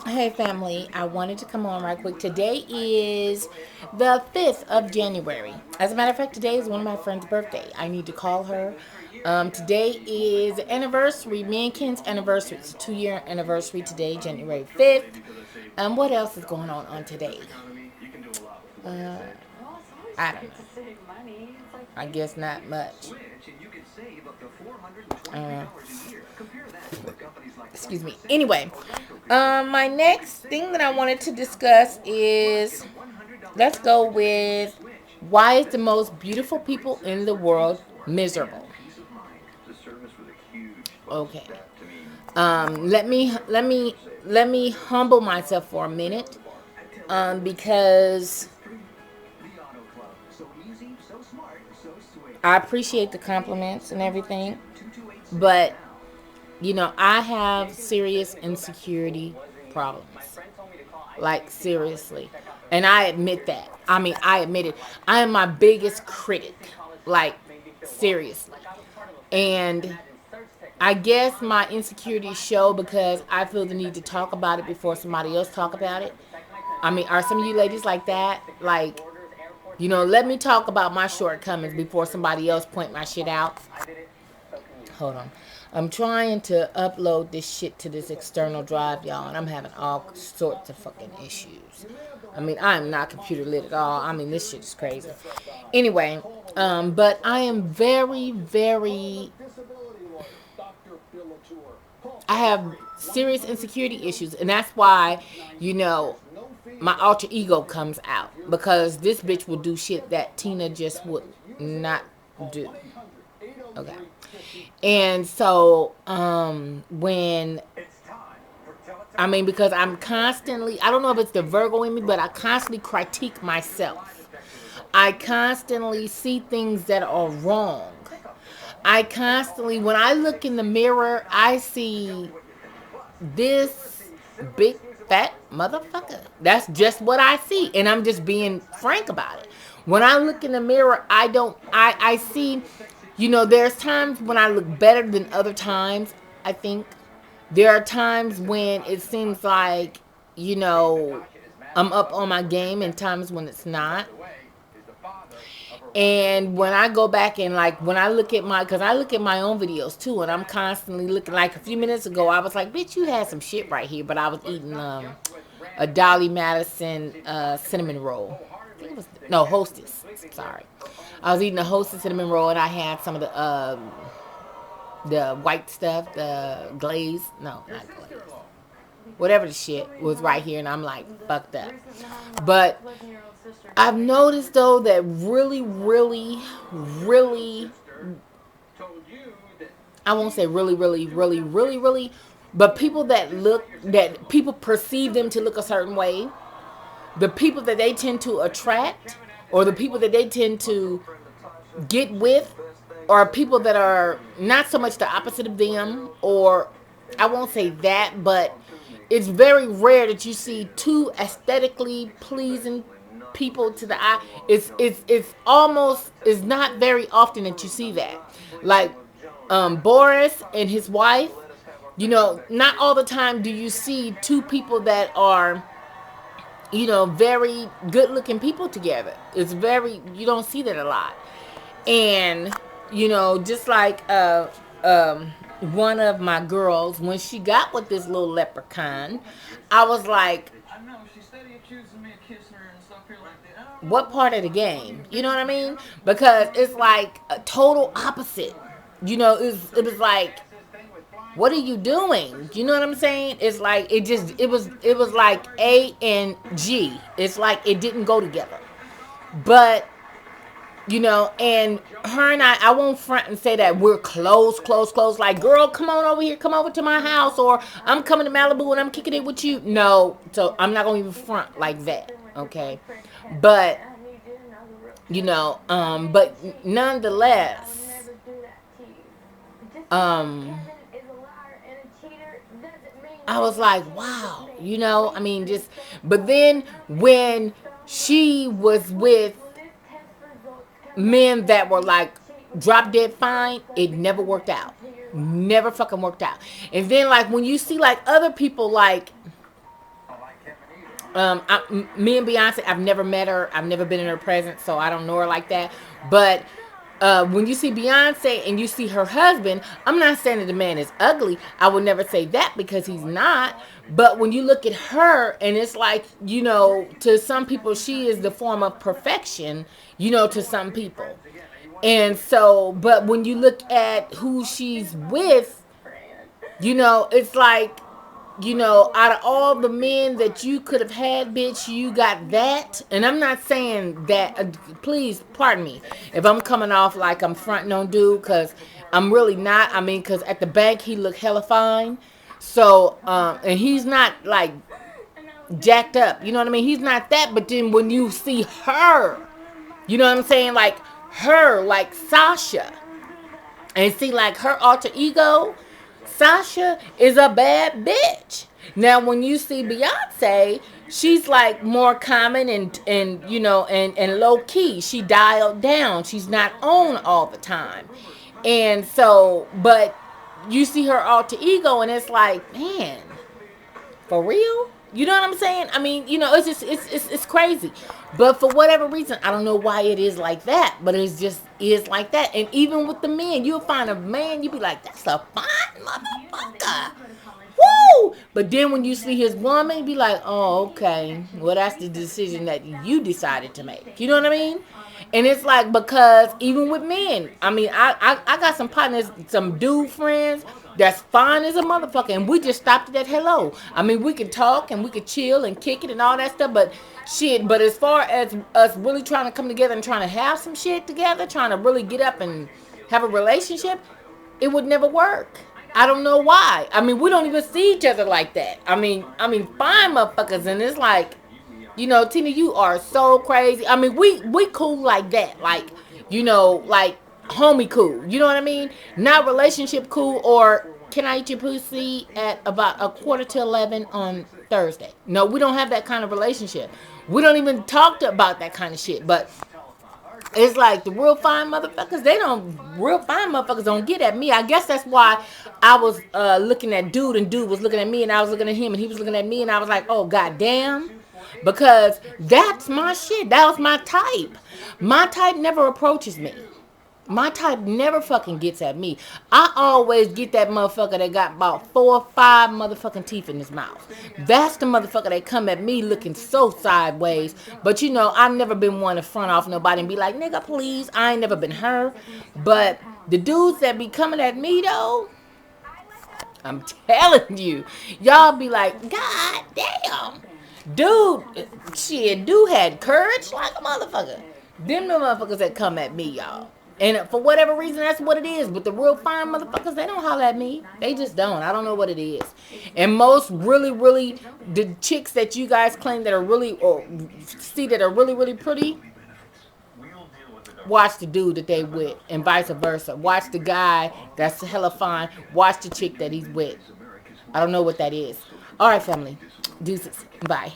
Hey family, I wanted to come on right quick. Today is the 5th of January. As a matter of fact, today is one of my friend's birthday. I need to call her. Today is the anniversary, me and Ken's anniversary. It's a 2-year anniversary today, January 5th. What else is going on today? Uh, I don't know. I guess not much. Uh, excuse me. Anyway, my next thing that I wanted to discuss is, let's go with, why is the most beautiful people in the world miserable? Okay. Let me humble myself for a minute. Because I appreciate the compliments and everything, but I have serious insecurity problems. Like, seriously. And I admit that. I mean, I admit it. I am my biggest critic. Like, seriously. And I guess my insecurities show because I feel the need to talk about it before somebody else talk about it. I mean, are some of you ladies like that? Like, let me talk about my shortcomings before somebody else point my shit out. Hold on. I'm trying to upload this shit to this external drive, y'all, and I'm having all sorts of fucking issues. I mean, I am not computer lit at all. I mean, this shit is crazy. Anyway, but I am very, very... I have serious insecurity issues, and that's why, my alter ego comes out. Because this bitch will do shit that Tina just would not do. Okay. And so, because I'm constantly, I don't know if it's the Virgo in me, but I constantly critique myself. I constantly see things that are wrong. I constantly, when I look in the mirror, I see this big fat motherfucker. That's just what I see. And I'm just being frank about it. When I look in the mirror, I see, there's times when I look better than other times, I think. There are times when it seems like, I'm up on my game, and times when it's not. And when I go back and, like, when I look at because I look at my own videos too, and I'm constantly looking. Like, a few minutes ago, I was like, bitch, you had some shit right here, but I was eating a Dolly Madison cinnamon roll. I think it was, no, Hostess. Sorry. I was eating a Hostess cinnamon roll, and I had some of the white stuff, the glaze. No, not glaze. Whatever the shit was right here, and I'm like, fucked up. But I've noticed, though, that really, really, really, I won't say really, really, really, really, really, but people that people perceive them to look a certain way, the people that they tend to attract, or the people that they tend to get with, are people that are not so much the opposite of them, or I won't say that, but it's very rare that you see two aesthetically pleasing people to the eye. It's not very often that you see that. Like, Boris and his wife, not all the time do you see two people that are, very good looking people together. You don't see that a lot. And, just like one of my girls, when she got with this little leprechaun, I was like, what part of the game? You know what I mean? Because it's like a total opposite. It was like, what are you doing? You know what I'm saying? It's like, it was like A and G. It's like it didn't go together. But, and her and I won't front and say that we're close, close, close. Like, girl, come on over here, come over to my house, or I'm coming to Malibu and I'm kicking it with you. No, so I'm not gonna even front like that, okay? But, but nonetheless, I was like, wow, I mean, just, but then when she was with men that were like drop dead fine, it never worked out. Never fucking worked out. And then like when you see like other people like me and Beyonce, I've never met her. I've never been in her presence, so I don't know her like that. But when you see Beyonce and you see her husband, I'm not saying that the man is ugly. I would never say that because he's not. But when you look at her, and it's like, you know, to some people, she is the form of perfection, you know, to some people. And so, but when you look at who she's with, you know, it's like, you know, out of all the men that you could have had, bitch, you got that. And I'm not saying that, please, pardon me, if I'm coming off like I'm fronting on dude, because I'm really not. I mean, because at the bank, he looked hella fine. So, and he's not like jacked up. You know what I mean? He's not that. But then when you see her, you know what I'm saying? Like her, like Sasha, and see like her alter ego, Sasha is a bad bitch. Now when you see Beyonce, she's like more common and you know and low key. She dialed down. She's not on all the time. And so, but you see her alter ego and it's like, man, for real? You know what I'm saying? I mean, you know, it's just it's crazy. But for whatever reason, I don't know why it is like that, but it's just is like that. And even with the men, you'll find a man, you be like, that's a fine motherfucker. Woo! But then when you see his woman, you be like, oh, okay. Well, that's the decision that you decided to make. You know what I mean? And it's like, because even with men, I mean, I got some partners, some dude friends that's fine as a motherfucker, and we just stopped it at hello. I mean, we can talk and we can chill and kick it and all that stuff, but shit. But as far as us really trying to come together and trying to have some shit together, trying to really get up and have a relationship, it would never work. I don't know why. I mean, we don't even see each other like that. I mean, fine motherfuckers, and it's like, you know, Tina, you are so crazy. I mean, we cool like that, like, you know, like homie cool. You know what I mean? Not relationship cool or can I eat your pussy at about 11:15 on Thursday. No, we don't have that kind of relationship. We don't even talk about that kind of shit. But it's like the real fine motherfuckers, real fine motherfuckers don't get at me. I guess that's why I was looking at dude and dude was looking at me and I was looking at him and he was looking at me and I was like, oh, goddamn. Because that's my shit. That was my type. My type never approaches me. My type never fucking gets at me. I always get that motherfucker that got about 4 or 5 motherfucking teeth in his mouth. That's the motherfucker that come at me looking so sideways. But you know, I've never been one to front off nobody and be like, nigga, please. I ain't never been her. But the dudes that be coming at me though, I'm telling you, y'all be like, God damn. Dude, shit, dude had courage like a motherfucker. Them the motherfuckers that come at me, y'all. And for whatever reason, that's what it is. But the real fine motherfuckers, they don't holler at me. They just don't. I don't know what it is. And most really, the chicks that you guys claim that are really, or see that are really pretty, watch the dude that they with, and vice versa. Watch the guy that's hella fine. Watch the chick that he's with. I don't know what that is. All right, family. Deuces. Bye.